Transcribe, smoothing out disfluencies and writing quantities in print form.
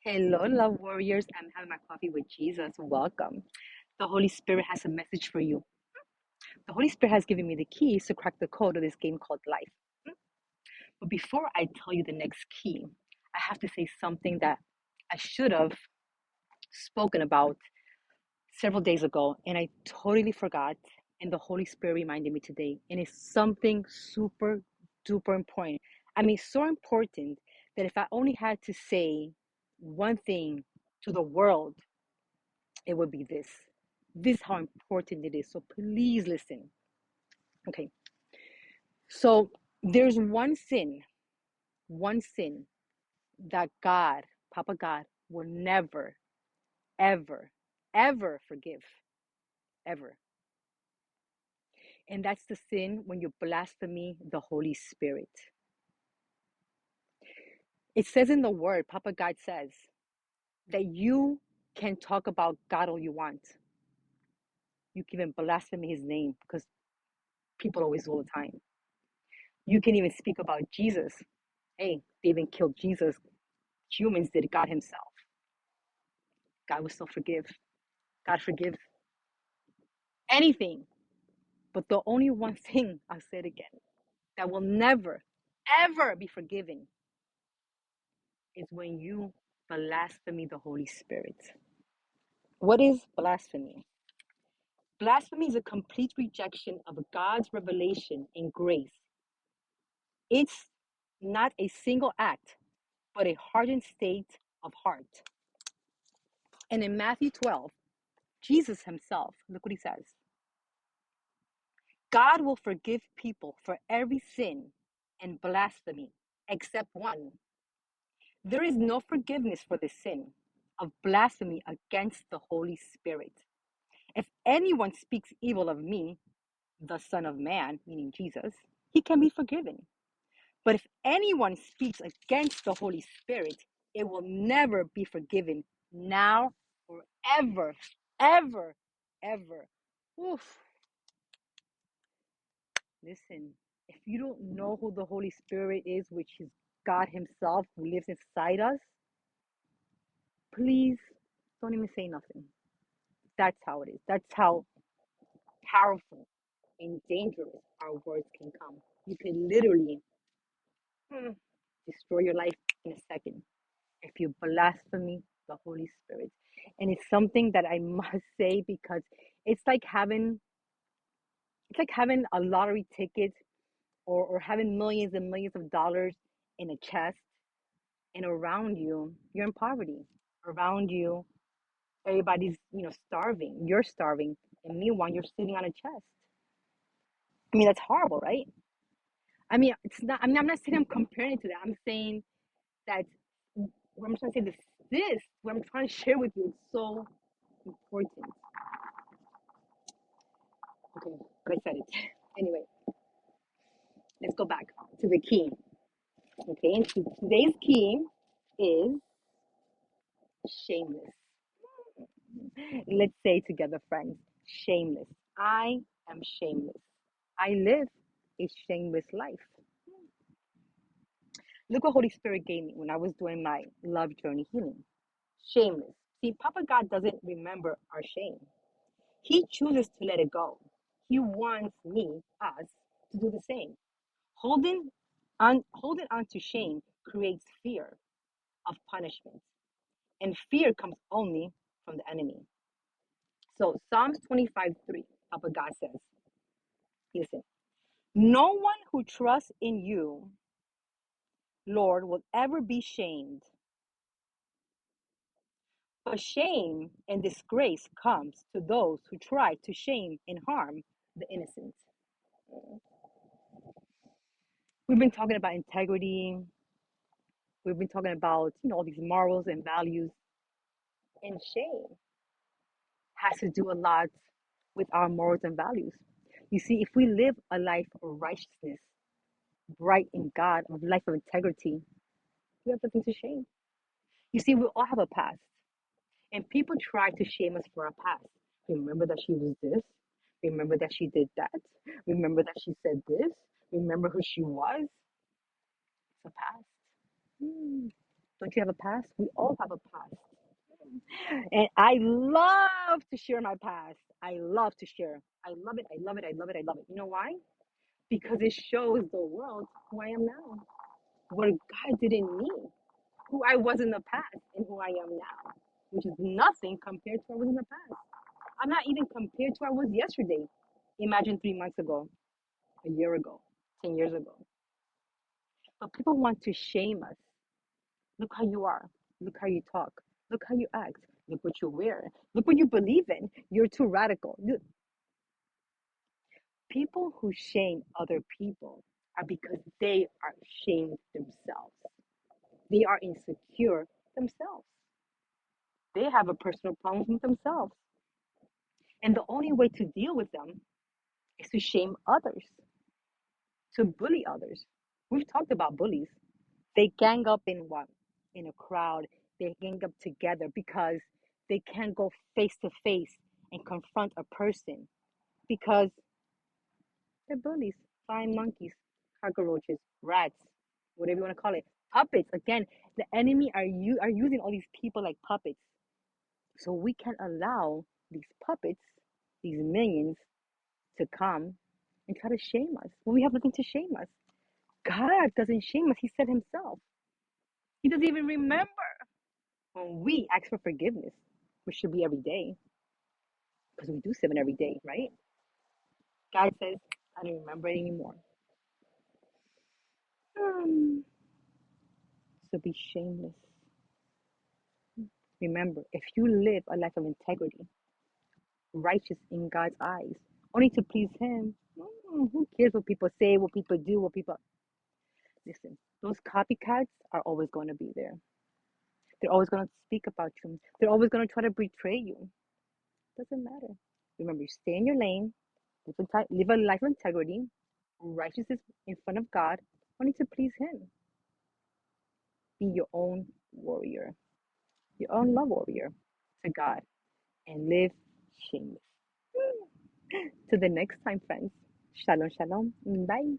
Hello, love warriors. I'm having my coffee with Jesus. Welcome. The Holy Spirit has a message for you. The Holy Spirit has given me the keys to crack the code of this game called life. But before I tell you the next key, I have to say something that I should have spoken about several days ago, and I totally forgot. And the Holy Spirit reminded me today, and it's something super duper important. I mean, so important that if I only had to say one thing to the world, it would be this. This is how important it is. So please listen. Okay. So there's one sin that God, Papa God, will never, ever, ever forgive. Ever. And that's the sin when you blaspheme the Holy Spirit. It says in the word, Papa God says, that you can talk about God all you want. You can even blaspheme his name because people always do all the time. You can even speak about Jesus. Hey, they even killed Jesus. Humans did God himself. God will still forgive. God forgives anything. But the only one thing, I'll say it again, that will never, ever be forgiven is when you blaspheme the Holy Spirit. What is blasphemy? Blasphemy is a complete rejection of God's revelation and grace. It's not a single act, but a hardened state of heart. And in Matthew 12, Jesus himself, look what he says. God will forgive people for every sin and blasphemy except one. There is no forgiveness for the sin of blasphemy against the Holy Spirit. If anyone speaks evil of me, the Son of Man, meaning Jesus, he can be forgiven. But if anyone speaks against the Holy Spirit, it will never be forgiven now or ever, ever, ever. Oof. Listen, if you don't know who the Holy Spirit is, which is God Himself who lives inside us, please don't even say nothing. That's how it is. That's how powerful and dangerous our words can come. You can literally destroy your life in a second if you blaspheme the Holy Spirit. And it's something that I must say because it's like having it's like having a lottery ticket or having millions and millions of dollars in a chest, and around you you're in poverty. Around you everybody's starving, you're starving, and meanwhile you're sitting on a chest. I mean, that's horrible, right? I mean, it's not. I mean, I'm not saying I'm comparing it to that. I'm saying that what I'm trying to say, this what I'm trying to share with you is so important. Okay, but I said it anyway. Let's go back to the key. Okay, and today's key is shameless. Let's say together, friends, shameless. I am shameless. I live a shameless life. Look what Holy Spirit gave me when I was doing my love journey healing. Shameless. See, Papa God doesn't remember our shame. He chooses to let it go. He wants us, to do the same. Holding on to shame creates fear of punishment, and fear comes only from the enemy. So Psalms 25:3, Papa God says, listen, no one who trusts in you, Lord, will ever be shamed. But shame and disgrace comes to those who try to shame and harm the innocent. We've been talking about integrity. We've been talking about, all these morals and values. And shame has to do a lot with our morals and values. You see, if we live a life of righteousness, bright in God, a life of integrity, we have nothing to shame. You see, we all have a past, and people try to shame us for our past. Remember that she was this. Remember that she did that. Remember that she said this. Remember who she was. It's a past. Hmm. Don't you have a past? We all have a past. And I love to share my past. I love to share. I love it. I love it. I love it. I love it. You know why? Because it shows the world who I am now, what God did in me, who I was in the past, and who I am now, which is nothing compared to what I was in the past. I'm not even compared to what I was yesterday. Imagine 3 months ago, a year ago, 10 years ago. But people want to shame us. Look how you are. Look how you talk. Look how you act. Look what you wear. Look what you believe in. You're too radical. People who shame other people are because they are shamed themselves. They are insecure themselves. They have a personal problem with themselves. And the only way to deal with them is to shame others, to bully others. We've talked about bullies. They gang up in what? In a crowd. They gang up together because they can't go face to face and confront a person because they're bullies, flying monkeys, cockroaches, rats, whatever you want to call it. Puppets. Again, the enemy are using all these people like puppets. So we can't allow these puppets, these minions, to come and try to shame us when we have nothing to shame us. God doesn't shame us. He said himself. He doesn't even remember when we ask for forgiveness, which should be every day, because we do sin every day, right? God says, I don't remember it anymore. Hmm. So be shameless. Remember, if you live a life of integrity, righteous in God's eyes, only to please Him, who cares what people say, what people do, what people. Listen, those copycats are always going to be there. They're always going to speak about you. They're always going to try to betray you. Doesn't matter. Remember, you stay in your lane, live a life of integrity, righteousness in front of God, only to please Him. Be your own warrior, your own love warrior to God, and live shameless. To the next time, friends. Shalom, shalom. Bye.